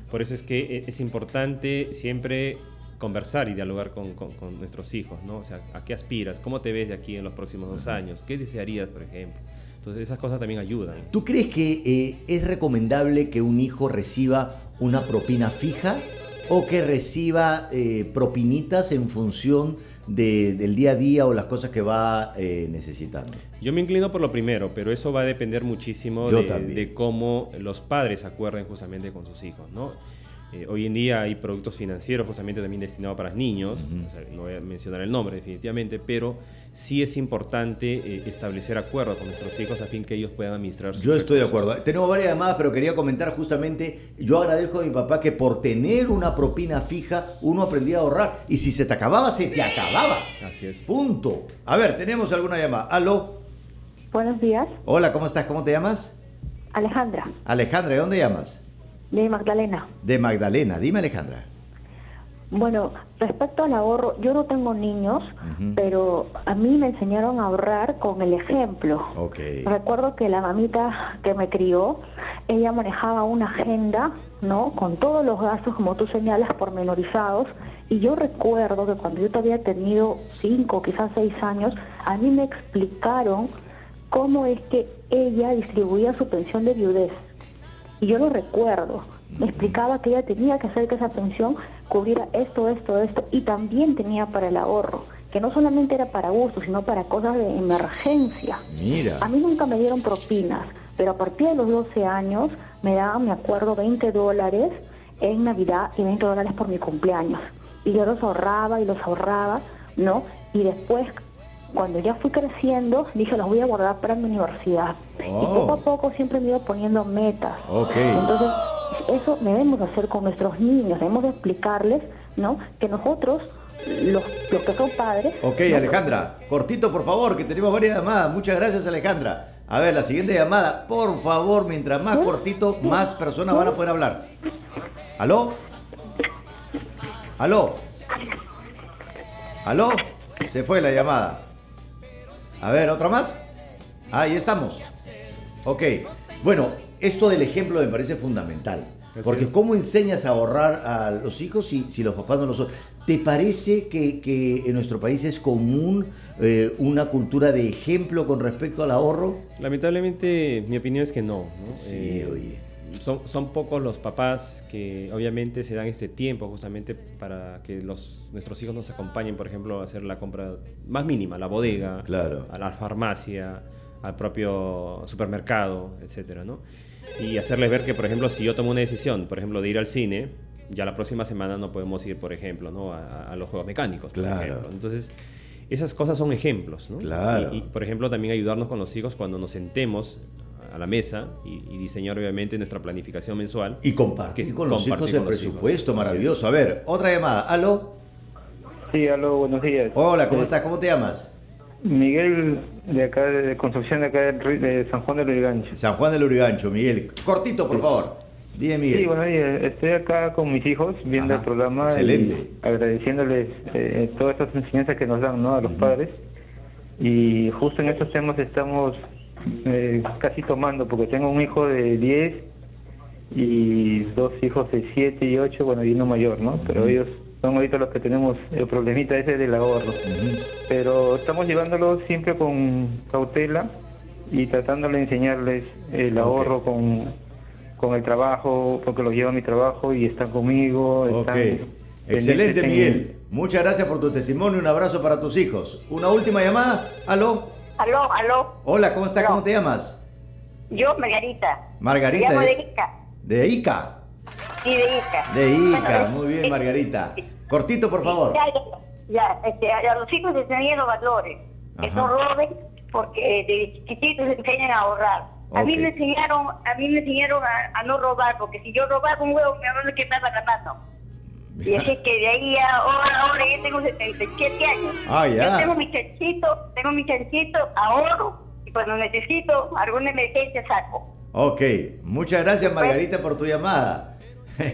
Por eso es que es importante siempre conversar y dialogar con nuestros hijos, ¿no? O sea, ¿a qué aspiras? ¿Cómo te ves de aquí en los próximos 2 años? ¿Qué desearías, por ejemplo? Entonces esas cosas también ayudan. ¿Tú crees que es recomendable que un hijo reciba una propina fija o que reciba propinitas en función del día a día o las cosas que va necesitando? Yo me inclino por lo primero, pero eso va a depender muchísimo de cómo los padres acuerden justamente con sus hijos, ¿no? Hoy en día hay productos financieros justamente también destinados para niños, o sea, no voy a mencionar el nombre definitivamente, pero sí es importante establecer acuerdos con nuestros hijos a fin que ellos puedan administrar sus Yo estoy de recursos. acuerdo. Tenemos varias llamadas, pero quería comentar justamente, yo agradezco a mi papá que por tener una propina fija, uno aprendía a ahorrar. Y si se te acababa, se te acababa. Así es. Punto. A ver, tenemos alguna llamada. ¿Aló? Buenos días. Hola, ¿cómo estás? ¿Cómo te llamas? Alejandra, Alejandra, ¿de dónde llamas? de Magdalena. De Magdalena. Dime, Alejandra. Bueno, respecto al ahorro, yo no tengo niños, pero a mí me enseñaron a ahorrar con el ejemplo. Okay. Recuerdo que la mamita que me crió, ella manejaba una agenda, ¿no? Con todos los gastos, como tú señalas, pormenorizados. Y yo recuerdo que cuando yo todavía tenido 5, quizás 6 años, a mí me explicaron cómo es que ella distribuía su pensión de viudez. Y yo lo recuerdo. Me explicaba que ella tenía que hacer que esa pensión cubriera esto, y también tenía para el ahorro, que no solamente era para gusto, sino para cosas de emergencia. Mira. A mí nunca me dieron propinas, pero a partir de los 12 años me daban, me acuerdo, $20 en Navidad y $20 por mi cumpleaños. Y yo los ahorraba, ¿no? Y después, cuando ya fui creciendo, dije, los voy a guardar para mi universidad. Y poco a poco siempre me iba poniendo metas. Entonces, eso debemos hacer con nuestros niños, debemos de explicarles, ¿no? Que nosotros, los que son padres... Ok, ¿no? Alejandra, cortito por favor, que tenemos varias llamadas. Muchas gracias, Alejandra. A ver, la siguiente llamada, por favor, mientras más cortito, más personas van a poder hablar. ¿Aló? ¿Aló? ¿Aló? Se fue la llamada. A ver, ¿otra más? Ahí estamos. Ok. Bueno, esto del ejemplo me parece fundamental. Porque ¿cómo enseñas a ahorrar a los hijos si los papás no lo son? ¿Te parece que en nuestro país es común una cultura de ejemplo con respecto al ahorro? Lamentablemente, mi opinión es que no. Sí, oye. Son pocos los papás que obviamente se dan este tiempo justamente para que nuestros hijos nos acompañen, por ejemplo, a hacer la compra más mínima, a la bodega, a la farmacia, al propio supermercado, etcétera, ¿no? Y hacerles ver que, por ejemplo, si yo tomo una decisión, por ejemplo, de ir al cine, ya la próxima semana no podemos ir, por ejemplo, ¿no? a los juegos mecánicos, por ejemplo. Entonces, esas cosas son ejemplos, ¿no? Y, por ejemplo, también ayudarnos con los hijos cuando nos sentemos a la mesa y diseñar obviamente nuestra planificación mensual. Y compartir con los hijos el presupuesto, maravilloso. A ver, otra llamada. ¿Aló? Sí, aló, buenos días. Hola, ¿cómo estás? ¿Cómo te llamas? Miguel, de acá, de Concepción, de acá de San Juan del Lurigancho. San Juan del Lurigancho, Miguel. Cortito, por favor. Dime, Miguel. Sí, buenos días. Estoy acá con mis hijos viendo el programa. Excelente. Y agradeciéndoles todas estas enseñanzas que nos dan, ¿no? A los padres. Y justo en estos temas estamos casi tomando, porque tengo un hijo de 10 y 2 hijos de 7 y 8, bueno, y uno mayor, ¿no? Pero ellos son ahorita los que tenemos el problemita ese del ahorro. Pero estamos llevándolo siempre con cautela y tratando de enseñarles el ahorro con el trabajo, porque los llevo a mi trabajo y están conmigo. Excelente, Miguel. Muchas gracias por tu testimonio. Un abrazo para tus hijos. Una última llamada. ¿Aló? Aló. Hola, ¿cómo estás? ¿Cómo te llamas? Yo, Margarita. Margarita. Me llamo de Ica. ¿De Ica? Sí, de Ica. De Ica, bueno, muy bien, Margarita. Cortito, por favor. A los hijos les enseñan los valores. Que no roben, porque de chiquitos les enseñan a ahorrar. A mí me enseñaron a no robar, porque si yo robaba un huevo, mi mamá me quemaba la mano. Y así que de ahí ahora ya tengo 77 años. Yo tengo mi chanchito, ahorro, y cuando necesito alguna emergencia saco. Ok, muchas gracias, Margarita, por tu llamada.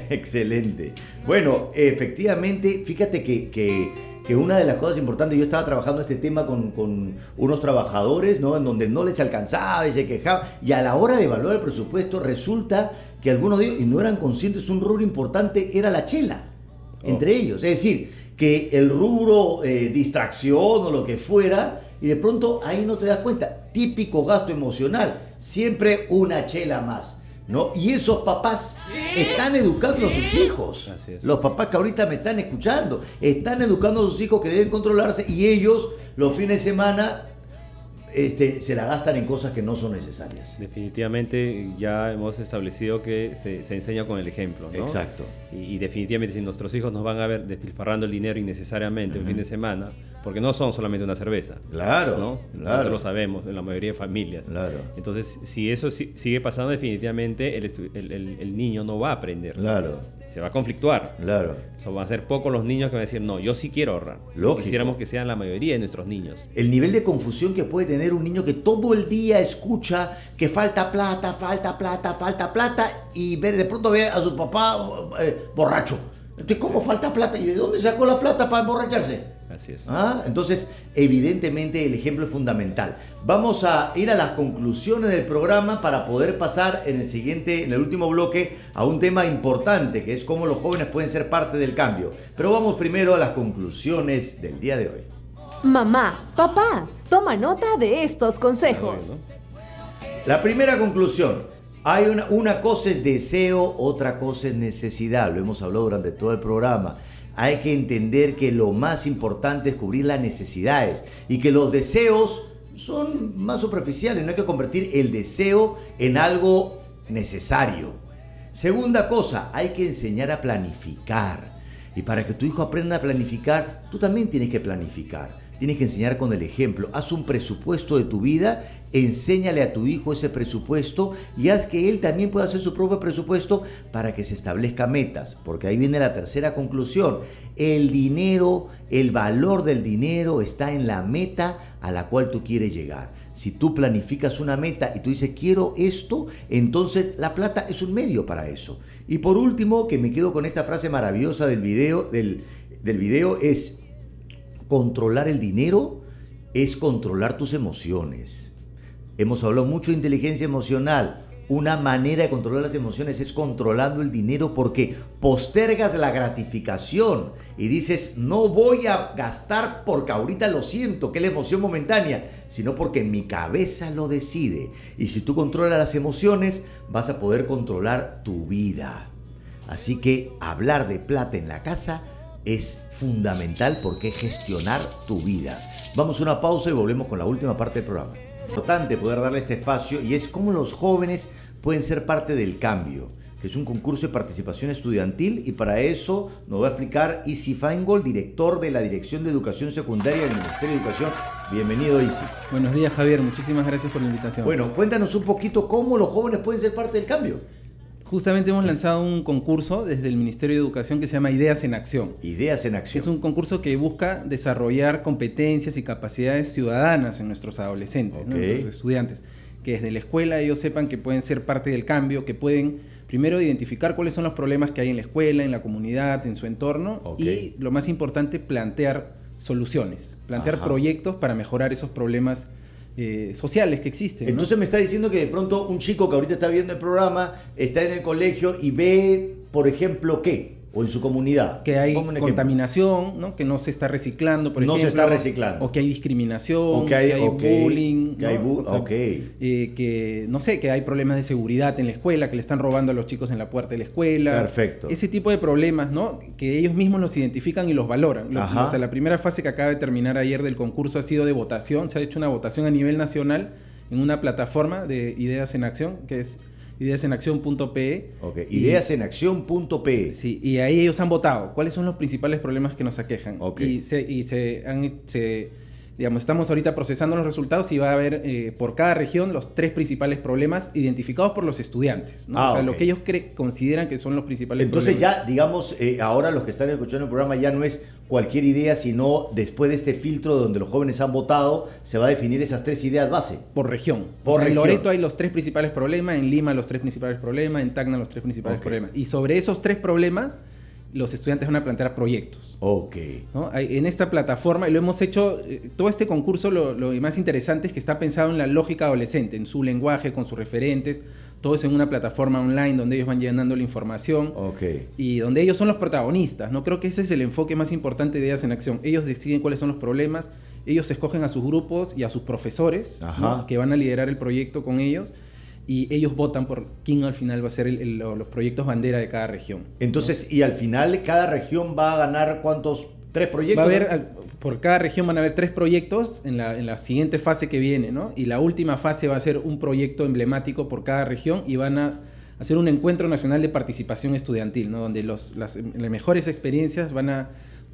Excelente. Bueno, efectivamente, fíjate que una de las cosas importantes, yo estaba trabajando este tema con unos trabajadores, ¿no? En donde no les alcanzaba y se quejaban, y a la hora de evaluar el presupuesto resulta que algunos de ellos, y no eran conscientes, un rubro importante era la chela. Entre ellos, es decir, que el rubro distracción o lo que fuera, y de pronto ahí no te das cuenta, típico gasto emocional, siempre una chela más, ¿no? Y esos papás están educando a sus hijos, los papás que ahorita me están escuchando, están educando a sus hijos que deben controlarse, y ellos los fines de semana se la gastan en cosas que no son necesarias. Definitivamente ya hemos establecido que se enseña con el ejemplo, ¿no? Exacto. Y definitivamente si nuestros hijos nos van a ver despilfarrando el dinero innecesariamente un fin de semana, porque no son solamente una cerveza. Claro, ¿no? claro. Nosotros lo sabemos en la mayoría de familias. Claro. Entonces, si eso sigue pasando, definitivamente el niño no va a aprender. Claro. Se va a conflictuar. Claro. Van a ser pocos los niños que van a decir, no, yo sí quiero ahorrar. Lógico. Quisiéramos que sean la mayoría de nuestros niños. El nivel de confusión que puede tener un niño que todo el día escucha que falta plata, y de pronto ve a su papá borracho. Entonces, ¿cómo falta plata? ¿Y de dónde sacó la plata para emborracharse? Así es. Entonces, evidentemente el ejemplo es fundamental. Vamos a ir a las conclusiones del programa para poder pasar en el último bloque, a un tema importante, que es cómo los jóvenes pueden ser parte del cambio. Pero vamos primero a las conclusiones del día de hoy. Mamá, papá, toma nota de estos consejos. La primera conclusión: hay una cosa es deseo, otra cosa es necesidad. Lo hemos hablado durante todo el programa. Hay que entender que lo más importante es cubrir las necesidades y que los deseos son más superficiales. No hay que convertir el deseo en algo necesario. Segunda cosa, hay que enseñar a planificar. Y para que tu hijo aprenda a planificar, tú también tienes que planificar. Tienes que enseñar con el ejemplo. Haz un presupuesto de tu vida, enséñale a tu hijo ese presupuesto y haz que él también pueda hacer su propio presupuesto para que se establezca metas. Porque ahí viene la tercera conclusión. El dinero, el valor del dinero está en la meta a la cual tú quieres llegar. Si tú planificas una meta y tú dices quiero esto, entonces la plata es un medio para eso. Y por último, que me quedo con esta frase maravillosa del video, es: controlar el dinero es controlar tus emociones. Hemos hablado mucho de inteligencia emocional. Una manera de controlar las emociones es controlando el dinero, porque postergas la gratificación y dices no voy a gastar porque ahorita lo siento, que es la emoción momentánea, sino porque mi cabeza lo decide. Y si tú controlas las emociones, vas a poder controlar tu vida. Así que hablar de plata en la casa es fundamental, porque es gestionar tu vida. Vamos a una pausa y volvemos con la última parte del programa. Es importante poder darle este espacio, y es cómo los jóvenes pueden ser parte del cambio, que es un concurso de participación estudiantil, y para eso nos va a explicar Isi Feingold, director de la Dirección de Educación Secundaria del Ministerio de Educación. Bienvenido, Isi. Buenos días, Javier. Muchísimas gracias por la invitación. Bueno, cuéntanos un poquito cómo los jóvenes pueden ser parte del cambio. Justamente hemos lanzado un concurso desde el Ministerio de Educación que se llama Ideas en Acción. Ideas en Acción. Es un concurso que busca desarrollar competencias y capacidades ciudadanas en nuestros adolescentes, ¿no? En nuestros estudiantes. Que desde la escuela ellos sepan que pueden ser parte del cambio, que pueden primero identificar cuáles son los problemas que hay en la escuela, en la comunidad, en su entorno, y lo más importante, plantear soluciones, plantear proyectos para mejorar esos problemas sociales que existen. Entonces, ¿no? me está diciendo que de pronto un chico que ahorita está viendo el programa está en el colegio y ve, por ejemplo, ¿qué? O en su comunidad. Que hay contaminación, ¿no? Que no se está reciclando, por ejemplo. No se está reciclando. O que hay discriminación, o que hay bullying. Que hay que, no sé, que hay problemas de seguridad en la escuela, que le están robando a los chicos en la puerta de la escuela. Perfecto. Ese tipo de problemas, ¿no? Que ellos mismos los identifican y los valoran. O sea, la primera fase que acaba de terminar ayer del concurso ha sido de votación. Se ha hecho una votación a nivel nacional en una plataforma de Ideas en Acción, que es ideasenaccion.pe. Ideasenaccion.pe. Sí, y ahí ellos han votado cuáles son los principales problemas que nos aquejan. Digamos, estamos ahorita procesando los resultados y va a haber por cada región los 3 principales problemas identificados por los estudiantes, ¿no? O sea, lo que ellos consideran que son los principales problemas. Entonces ya, digamos, ahora los que están escuchando el programa ya no es cualquier idea, sino después de este filtro donde los jóvenes han votado, se va a definir esas 3 ideas base. Por región. En Loreto hay los 3 principales problemas, en Lima los 3 principales problemas, en Tacna los 3 principales problemas. Y sobre esos 3 problemas, los estudiantes van a plantear proyectos. ¿No? En esta plataforma, y lo hemos hecho, todo este concurso, lo más interesante es que está pensado en la lógica adolescente, en su lenguaje, con sus referentes, todo eso en una plataforma online donde ellos van llenando la información y donde ellos son los protagonistas, ¿no? Creo que ese es el enfoque más importante de Ideas en Acción. Ellos deciden cuáles son los problemas, ellos escogen a sus grupos y a sus profesores, ¿no? Que van a liderar el proyecto con ellos. Y ellos votan por quién al final va a ser los proyectos bandera de cada región. Entonces, ¿no? Y al final cada región va a ganar ¿cuántos? 3 proyectos. Va a haber, por cada región van a haber 3 proyectos en la siguiente fase que viene, ¿no? Y la última fase va a ser un proyecto emblemático por cada región y van a hacer un encuentro nacional de participación estudiantil, ¿no? Donde las mejores experiencias van a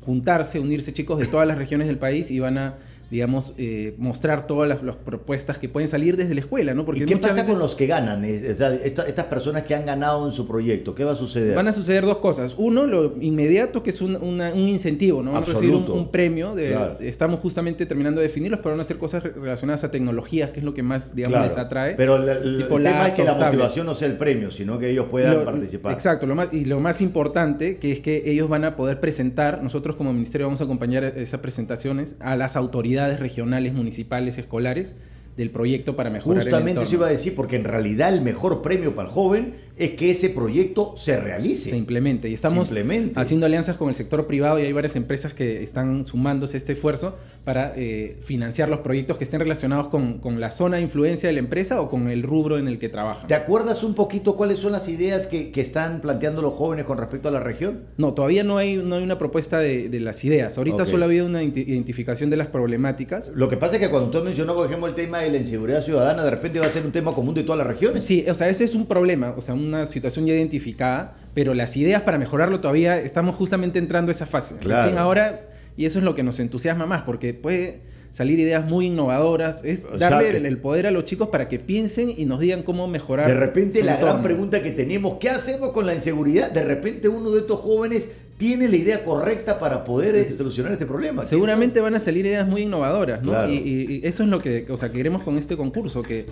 juntarse, unirse chicos de todas las regiones del país y van a digamos, mostrar todas las propuestas que pueden salir desde la escuela, ¿no? Porque ¿y qué pasa con los que ganan? Estas personas que han ganado en su proyecto, ¿qué va a suceder? Van a suceder dos cosas. Uno, lo inmediato, que es un incentivo, ¿no? Van a recibir un premio. Claro. Estamos justamente terminando de definirlos, pero van a hacer cosas relacionadas a tecnologías, que es lo que más, digamos, les atrae. Pero el tema es que la motivación no sea el premio, sino que ellos puedan participar. Exacto. Lo más importante, que es que ellos van a poder presentar, nosotros como ministerio vamos a acompañar esas presentaciones a las autoridades regionales, municipales, escolares del proyecto para mejorar justamente el entorno. Eso iba a decir, porque en realidad el mejor premio para el joven es que ese proyecto se realice. Se implemente. Y estamos haciendo alianzas con el sector privado y hay varias empresas que están sumándose a este esfuerzo para financiar los proyectos que estén relacionados con la zona de influencia de la empresa o con el rubro en el que trabajan. ¿Te acuerdas un poquito cuáles son las ideas que están planteando los jóvenes con respecto a la región? No, todavía no hay una propuesta de las ideas. Ahorita solo ha habido una identificación de las problemáticas. Lo que pasa es que cuando usted mencionó, por ejemplo, el tema de la inseguridad ciudadana, de repente va a ser un tema común de todas las regiones. Sí, o sea, ese es un problema, o sea, una situación ya identificada, pero las ideas para mejorarlo todavía estamos justamente entrando a esa fase. Claro. Recién ahora, y eso es lo que nos entusiasma más, porque puede salir ideas muy innovadoras, es darle el poder a los chicos para que piensen y nos digan cómo mejorar. De repente la gran pregunta que tenemos, ¿qué hacemos con la inseguridad? De repente uno de estos jóvenes tiene la idea correcta para poder solucionar este problema. Seguramente van a salir ideas muy innovadoras, ¿no? Claro. Y eso es lo que, o sea, queremos con este concurso, que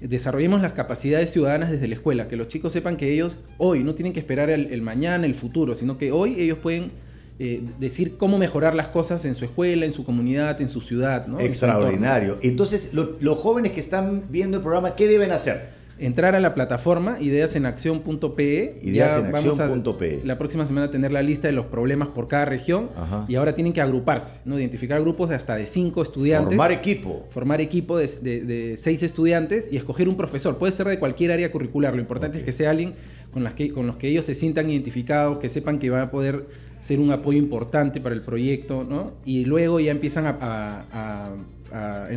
desarrollemos las capacidades ciudadanas desde la escuela, que los chicos sepan que ellos hoy no tienen que esperar el mañana, el futuro, sino que hoy ellos pueden decir cómo mejorar las cosas en su escuela, en su comunidad, en su ciudad, ¿no? Extraordinario. Entonces, los jóvenes que están viendo el programa, ¿qué deben hacer? Entrar a la plataforma ideasenaccion.pe. Ideasenaccion.pe. La próxima semana tener la lista de los problemas por cada región. Ajá. Y ahora tienen que agruparse, ¿no? Identificar grupos de hasta de 5 estudiantes. Formar equipo. Formar equipo de 6 estudiantes y escoger un profesor. Puede ser de cualquier área curricular. Lo importante es que sea alguien con los que ellos se sientan identificados, que sepan que va a poder ser un apoyo importante para el proyecto, ¿no? Y luego ya empiezan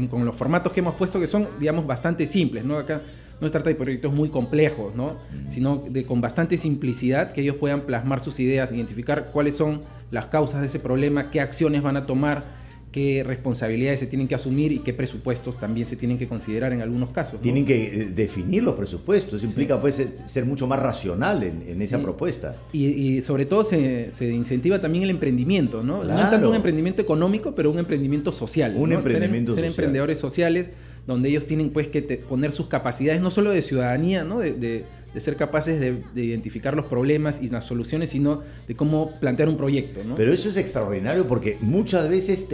con los formatos que hemos puesto, que son, digamos, bastante simples, ¿no? Acá no se trata de proyectos muy complejos, ¿no? Sino con bastante simplicidad, que ellos puedan plasmar sus ideas, identificar cuáles son las causas de ese problema, qué acciones van a tomar, qué responsabilidades se tienen que asumir y qué presupuestos también se tienen que considerar en algunos casos, ¿no? Tienen que definir los presupuestos, eso implica pues ser mucho más racional en esa propuesta. Y sobre todo se incentiva también el emprendimiento, ¿no? Claro. No es tanto un emprendimiento económico, pero un emprendimiento social. Un emprendimiento social. Ser emprendedores sociales, donde ellos tienen pues que poner sus capacidades, no solo de ciudadanía, ¿no? De ser capaces de identificar los problemas y las soluciones, sino de cómo plantear un proyecto, ¿no? Pero eso es extraordinario porque muchas veces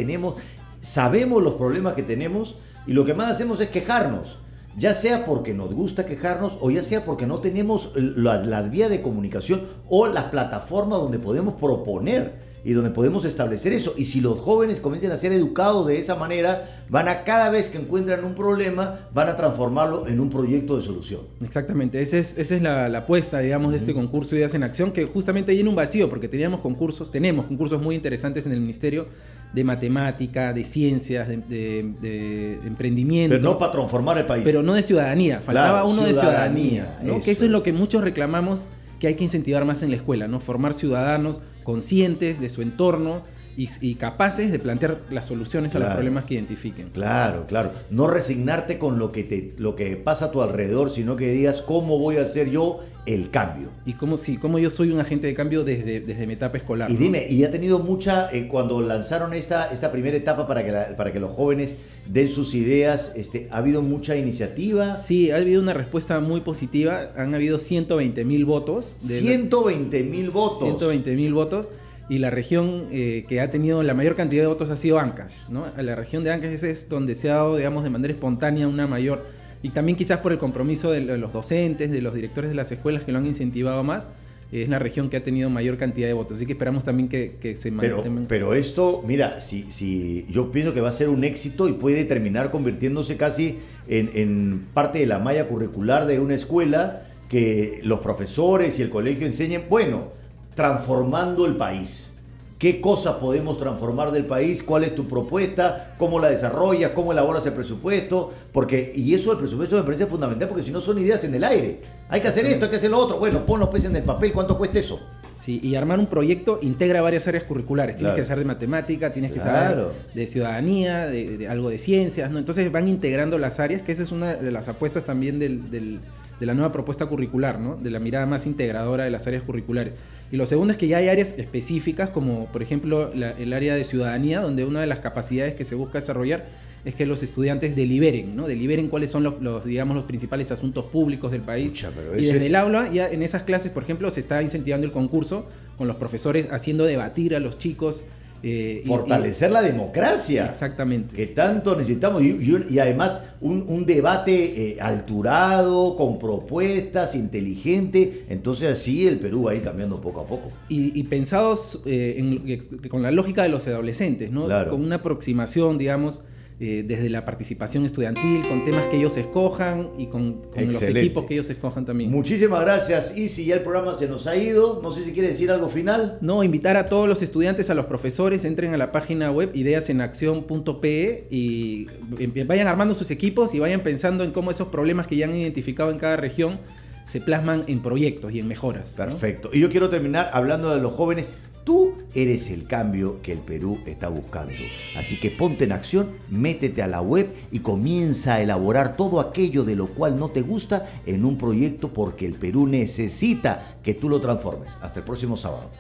sabemos los problemas que tenemos y lo que más hacemos es quejarnos, ya sea porque nos gusta quejarnos o ya sea porque no tenemos la vía de comunicación o las plataformas donde podemos proponer y donde podemos establecer eso. Y si los jóvenes comienzan a ser educados de esa manera, cada vez que encuentran un problema, van a transformarlo en un proyecto de solución. Exactamente, esa es la apuesta, digamos, de este concurso Ideas en Acción, que justamente llena un vacío, porque tenemos concursos muy interesantes en el Ministerio de matemática, de ciencias, de emprendimiento. Pero no para transformar el país. Pero no de ciudadanía, faltaba uno de ciudadanía, ¿no? Que eso es lo que muchos reclamamos, que hay que incentivar más en la escuela, ¿no? Formar ciudadanos conscientes de su entorno y capaces de plantear las soluciones a los problemas que identifiquen. Claro. No resignarte con lo que pasa a tu alrededor, sino que digas cómo voy a hacer yo el cambio. Y cómo yo soy un agente de cambio desde mi etapa escolar. Y dime, ¿y ha tenido cuando lanzaron esta primera etapa para que los jóvenes den sus ideas, ha habido mucha iniciativa? Sí, ha habido una respuesta muy positiva. Han habido 120,000 votos. 120,000 votos. 120,000 votos. Y la región que ha tenido la mayor cantidad de votos ha sido Ancash, ¿no? La región de Ancash es donde se ha dado, digamos, de manera espontánea una mayor... Y también quizás por el compromiso de los docentes, de los directores de las escuelas que lo han incentivado más, es la región que ha tenido mayor cantidad de votos. Así que esperamos también que se mantenga. Pero esto, mira, si yo pienso que va a ser un éxito y puede terminar convirtiéndose casi en parte de la malla curricular de una escuela, que los profesores y el colegio enseñen, transformando el país. ¿Qué cosas podemos transformar del país? ¿Cuál es tu propuesta? ¿Cómo la desarrollas? ¿Cómo elaboras el presupuesto? Y eso del presupuesto me parece fundamental, porque si no son ideas en el aire. Hay que hacer esto, hay que hacer lo otro. Bueno, pon los peces en el papel. ¿Cuánto cuesta eso? Sí, y armar un proyecto integra varias áreas curriculares. Tienes que saber de matemática, tienes que saber de ciudadanía, de algo de ciencias, ¿no? Entonces van integrando las áreas, que esa es una de las apuestas también de la nueva propuesta curricular, ¿no? De la mirada más integradora de las áreas curriculares. Y lo segundo es que ya hay áreas específicas, como por ejemplo el área de ciudadanía, donde una de las capacidades que se busca desarrollar es que los estudiantes deliberen, ¿no? Deliberen cuáles son los principales asuntos públicos del país. Y desde el aula, ya en esas clases, por ejemplo, se está incentivando el concurso con los profesores haciendo debatir a los chicos. Fortalecer la democracia. Exactamente. Que tanto necesitamos. Y además un debate alturado, con propuestas, inteligente. Entonces así el Perú va a ir cambiando poco a poco. Y pensados con la lógica de los adolescentes, ¿no? Claro. Con una aproximación, digamos, desde la participación estudiantil, con temas que ellos escojan y con los equipos que ellos escojan también. Muchísimas gracias, Isi. Ya el programa se nos ha ido. No sé si quiere decir algo final. No, invitar a todos los estudiantes, a los profesores, entren a la página web ideasenaccion.pe y vayan armando sus equipos y vayan pensando en cómo esos problemas que ya han identificado en cada región se plasman en proyectos y en mejoras. Perfecto. ¿No? Y yo quiero terminar hablando de los jóvenes. Tú eres el cambio que el Perú está buscando. Así que ponte en acción, métete a la web y comienza a elaborar todo aquello de lo cual no te gusta en un proyecto, porque el Perú necesita que tú lo transformes. Hasta el próximo sábado.